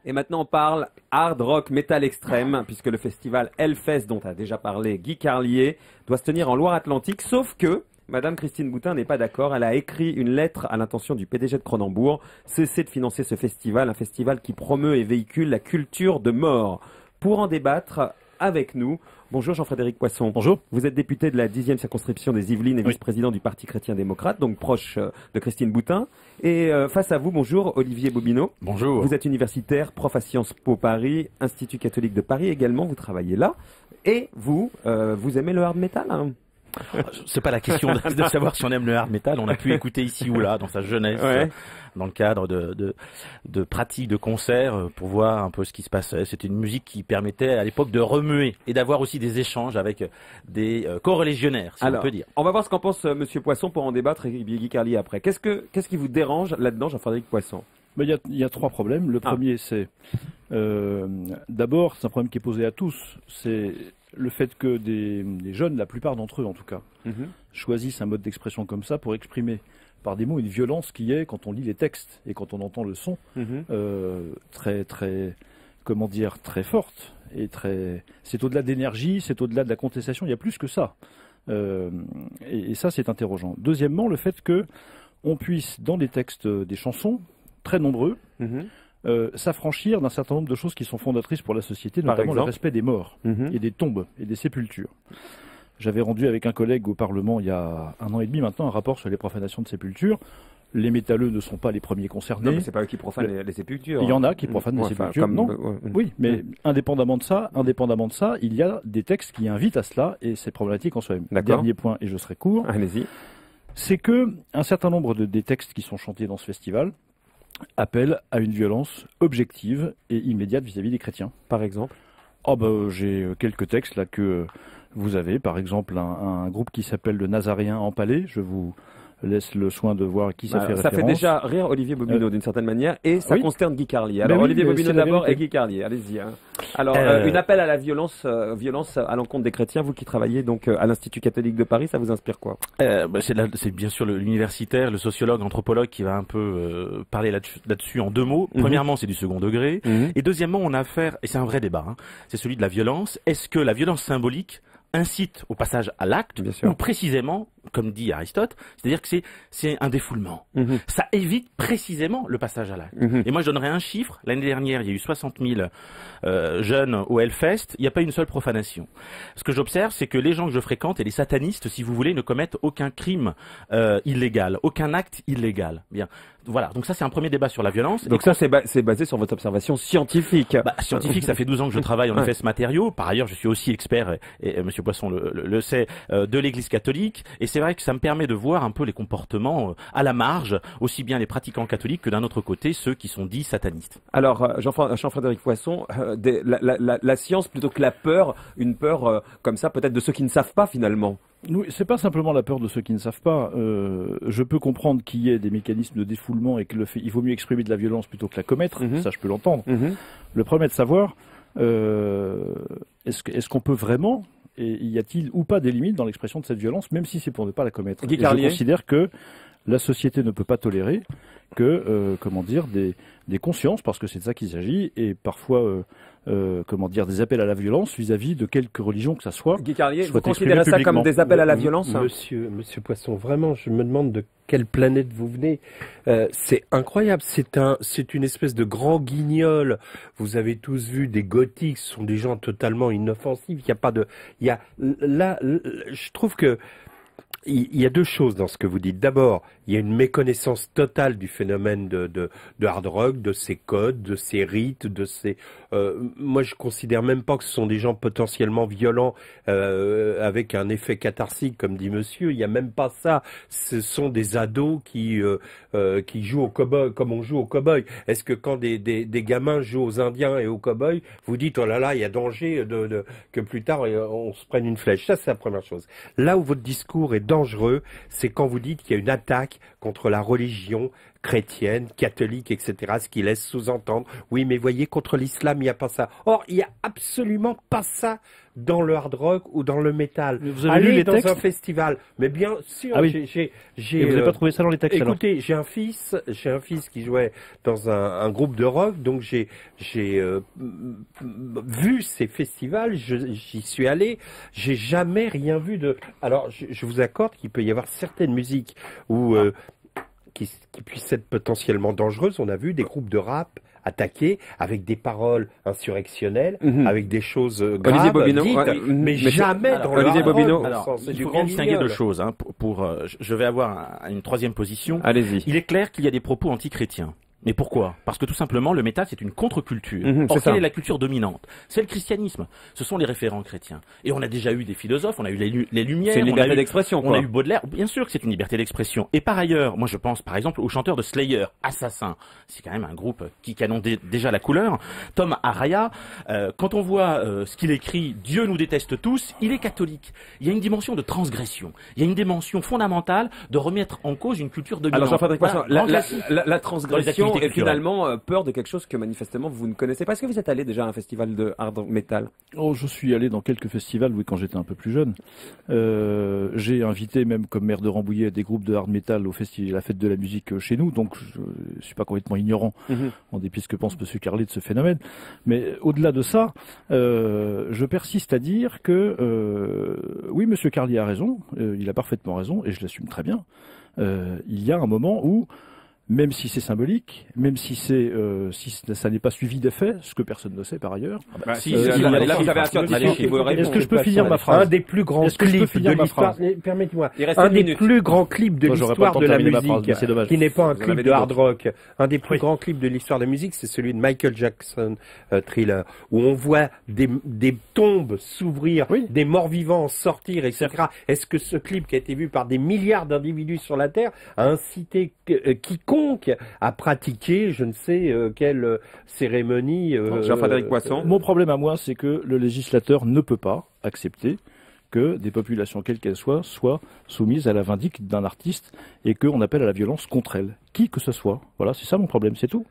Et maintenant, on parle hard rock metal extrême, puisque le festival Hellfest, dont a déjà parlé Guy Carlier, doit se tenir en Loire-Atlantique, sauf que Madame Christine Boutin n'est pas d'accord. Elle a écrit une lettre à l'intention du PDG de Cronenbourg. Cessez de financer ce festival, un festival qui promeut et véhicule la culture de mort. Pour en débattre avec nous, bonjour Jean-Frédéric Poisson. Bonjour. Vous êtes député de la 10e circonscription des Yvelines et vice-président du Parti chrétien-démocrate, donc proche de Christine Boutin. Et face à vous, bonjour Olivier Bobineau. Bonjour. Vous êtes universitaire, prof à Sciences Po Paris, Institut catholique de Paris également, vous travaillez là. Et vous, vous aimez le hard metal, hein? C'est pas la question de savoir si on aime le hard metal. On a pu écouter ici ou là, dans sa jeunesse, dans le cadre de pratiques de concerts, pour voir un peu ce qui se passait. C'était une musique qui permettait à l'époque de remuer et d'avoir aussi des échanges avec des coreligionnaires, si on peut dire. On va voir ce qu'en pense Monsieur Poisson pour en débattre et Guy Carlier après. Qu'est-ce qui vous dérange là-dedans, Jean-Frédéric Poisson? Il y a trois problèmes. Le premier, c'est d'abord, c'est un problème qui est posé à tous. C'est le fait que des jeunes, la plupart d'entre eux en tout cas, choisissent un mode d'expression comme ça pour exprimer par des mots une violence qui est, quand on lit les textes et quand on entend le son, très forte et c'est au-delà d'énergie, c'est au-delà de la contestation. Il y a plus que ça. Et ça, c'est interrogeant. Deuxièmement, le fait que on puisse, dans les textes des chansons, très nombreux, s'affranchir d'un certain nombre de choses qui sont fondatrices pour la société, notamment le respect des morts et des tombes et des sépultures. J'avais rendu avec un collègue au Parlement il y a 1 an et demi maintenant un rapport sur les profanations de sépultures. Les métalleux ne sont pas les premiers concernés. Non, mais c'est pas eux qui profanent les sépultures. Il y en a qui profanent les sépultures. Oui, mais indépendamment de ça, il y a des textes qui invitent à cela et c'est problématique en soi-même. Dernier point, et je serai court. Allez-y. C'est que un certain nombre des textes qui sont chantés dans ce festival appellent à une violence objective et immédiate vis-à-vis des chrétiens. Par exemple? J'ai quelques textes là que vous avez. Par exemple, un groupe qui s'appelle le Nazaréen empalé. Je vous laisse le soin de voir à qui ça fait référence. Ça fait déjà rire Olivier Bobineau d'une certaine manière et ça consterne Guy Carlier. Alors Olivier Bobineau d'abord et Guy Carlier, allez-y. Hein. Alors, une appel à la violence à l'encontre des chrétiens, vous qui travaillez donc à l'Institut catholique de Paris, ça vous inspire quoi? C'est bien sûr l'universitaire, le sociologue, l'anthropologue qui va un peu parler là-dessus en 2 mots. Premièrement, c'est du second degré. Et deuxièmement, on a affaire, et c'est un vrai débat, c'est celui de la violence. Est-ce que la violence symbolique incite au passage à l'acte, ou précisément, comme dit Aristote, c'est-à-dire que c'est un défoulement. Ça évite précisément le passage à l'acte. Et moi, je donnerais un chiffre. L'année dernière, il y a eu 60 000 jeunes au Hellfest. Il n'y a pas une seule profanation. Ce que j'observe, c'est que les gens que je fréquente et les satanistes, si vous voulez, ne commettent aucun crime illégal, aucun acte illégal. Bien. Voilà, donc ça c'est un premier débat sur la violence. Donc ça c'est basé sur votre observation scientifique. Scientifique, ça fait 12 ans que je travaille en effet ce matériau. Par ailleurs, je suis aussi expert, et Monsieur Poisson le sait, de l'Église catholique. Et c'est vrai que ça me permet de voir un peu les comportements à la marge, aussi bien les pratiquants catholiques que d'un autre côté ceux qui sont dits satanistes. Alors Jean-Frédéric Poisson, la science plutôt que la peur, une peur comme ça peut-être de ceux qui ne savent pas finalement. C'est pas simplement la peur de ceux qui ne savent pas. Je peux comprendre qu'il y ait des mécanismes de défoulement et il vaut mieux exprimer de la violence plutôt que la commettre. Ça, je peux l'entendre. Le problème est de savoir est-ce qu'on peut vraiment, et y a-t-il ou pas des limites dans l'expression de cette violence, même si c'est pour ne pas la commettre. Je considère que la société ne peut pas tolérer que des consciences, parce que c'est de ça qu'il s'agit, et parfois des appels à la violence vis-à-vis de quelque religion que ça soit. Guy Carlier, vous considérez ça comme des appels à la violence? Monsieur Poisson, vraiment, je me demande de quelle planète vous venez. C'est incroyable, c'est une espèce de grand guignol. Vous avez tous vu des gothiques, ce sont des gens totalement inoffensifs. Je trouve que il y a 2 choses dans ce que vous dites. D'abord, il y a une méconnaissance totale du phénomène de hard rock, de ses codes, de ses rites, moi, je considère même pas que ce sont des gens potentiellement violents avec un effet catharsique, comme dit monsieur. Il y a même pas ça. Ce sont des ados qui jouent au cow-boy comme on joue au cow-boy. Est-ce que quand des gamins jouent aux Indiens et aux cow-boys, vous dites oh là là, il y a danger que plus tard on se prenne une flèche? Ça, c'est la première chose. Là où votre discours est dangereux, c'est quand vous dites qu'il y a une attaque contre la religion, chrétienne, catholique, etc. Ce qui laisse sous-entendre, oui, mais voyez, contre l'islam, il n'y a pas ça. Or, il n'y a absolument pas ça dans le hard rock ou dans le métal. Vous avez lu les dans textes un festival. Mais bien sûr, ah oui. Et vous n'avez pas trouvé ça dans les textes? Écoutez, j'ai un fils qui jouait dans un groupe de rock, donc j'ai vu ces festivals, j'y suis allé, j'ai jamais rien vu de. Alors, je vous accorde qu'il peut y avoir certaines musiques où qui puissent être potentiellement dangereuses. On a vu des groupes de rap attaqués avec des paroles insurrectionnelles, avec des choses graves, Olivier Bobineau, dites, mais jamais dans Olivier le hard Bobineau. rock, Alors, c'est il du faut grand bien distinguer deux vignoble. choses. Hein, je vais avoir une troisième position. Allez-y. Il est clair qu'il y a des propos antichrétiens. Mais pourquoi? Parce que tout simplement, le métal, c'est une contre-culture. C'est Or, ça. quelle est la culture dominante? C'est le christianisme. Ce sont les référents chrétiens. Et on a déjà eu des philosophes, on a eu les Lumières. C'est une on a liberté eu- d'expression, On quoi. a eu Baudelaire. Bien sûr que c'est une liberté d'expression. Et par ailleurs, moi je pense par exemple au chanteur de Slayer, Assassin. C'est quand même un groupe qui canon déjà la couleur. Tom Araya, quand on voit ce qu'il écrit, Dieu nous déteste tous, il est catholique. Il y a une dimension de transgression. Il y a une dimension fondamentale de remettre en cause une culture dominante. Alors Jean-Patrick Poisson, Voilà, grand la classique. transgression activités est culturelles. finalement peur de quelque chose que manifestement vous ne connaissez pas. Est-ce que vous êtes allé déjà à un festival de hard metal? Oh, je suis allé dans quelques festivals, oui, quand j'étais un peu plus jeune. J'ai invité, même comme maire de Rambouillet, des groupes de hard metal au festival, la fête de la musique chez nous, donc je suis pas complètement ignorant, en dépit de ce que pense Monsieur Carlet de ce phénomène. Mais au-delà de ça, je persiste à dire que, oui, Monsieur Carlier a raison, il a parfaitement raison, et je l'assume très bien. Il y a un moment où, même si c'est symbolique, même si ça n'est pas suivi d'effet, ce que personne ne sait par ailleurs. Si, là, si, là, allez, là, chiffres. vous avez un Allez, scientifique qui chiffres. vous répond. Est-ce que je peux finir ma phrase? Un des plus grands Est-ce que je peux clips finir de ma l'histoire. phrase Permettez-moi. Il reste Un une des minute. plus grands clips de Moi, j'aurais pas le l'histoire temps de de la terminer ma phrase, musique, mais c'est dommage. qui n'est pas un Vous en clip avez de dit hard d'autres. rock. Un des plus grands clips de l'histoire de la musique, c'est celui de Michael Jackson, Thriller, où on voit des tombes s'ouvrir, Oui. des morts vivants sortir, etc. Est-ce que ce clip qui a été vu par des milliards d'individus sur la Terre a incité quiconque à pratiquer, je ne sais quelle cérémonie Jean-Frédéric Poisson. Mon problème à moi, c'est que le législateur ne peut pas accepter que des populations, quelles qu'elles soient soumises à la vindicte d'un artiste et qu'on appelle à la violence contre elles, qui que ce soit. Voilà, c'est ça mon problème, c'est tout.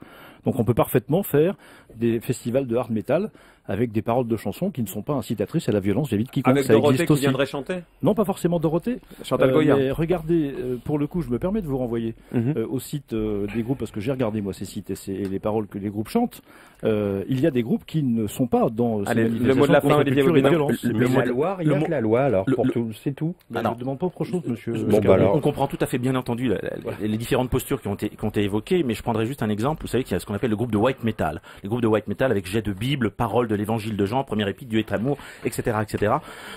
Donc on peut parfaitement faire des festivals de hard metal avec des paroles de chansons qui ne sont pas incitatrices à la violence vis-à-vis de quiconque. Avec Ça Dorothée existe qui aussi. viendrait chanter? Non, pas forcément Dorothée. Chantal Goya. Mais regardez, pour le coup, je me permets de vous renvoyer au site des groupes, parce que j'ai regardé moi ces sites et les paroles que les groupes chantent. Il y a des groupes qui ne sont pas dans ces Allez, manifestations le mot de la fin, contre Olivier culture et la Bobineau. violence. Mais la loi, rien que la loi, alors, pour tout, c'est tout. Mais je ne demande pas autre chose, monsieur. Bon, bah alors. On comprend tout à fait bien entendu les différentes postures qui ont été évoquées, mais je prendrai juste un exemple. Vous savez qu'il y a ce qu'on appelle le groupe de white metal. Les groupes de white metal avec jet de Bible, paroles de l'évangile de Jean, première épître, Dieu est amour, etc., etc.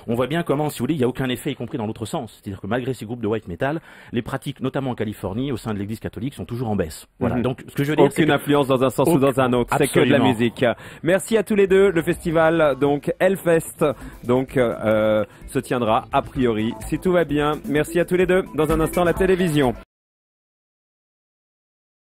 On voit bien comment, si vous voulez, il n'y a aucun effet, y compris dans l'autre sens. C'est-à-dire que malgré ces groupes de white metal, les pratiques, notamment en Californie, au sein de l'église catholique, sont toujours en baisse. Voilà. Donc, ce que je veux dire, c'est Aucune influence dans un sens ou dans un autre, c'est que de la Absolument. musique. Merci à tous les deux. Le festival, donc Hellfest, donc se tiendra a priori, si tout va bien. Merci à tous les deux. Dans un instant, la télévision.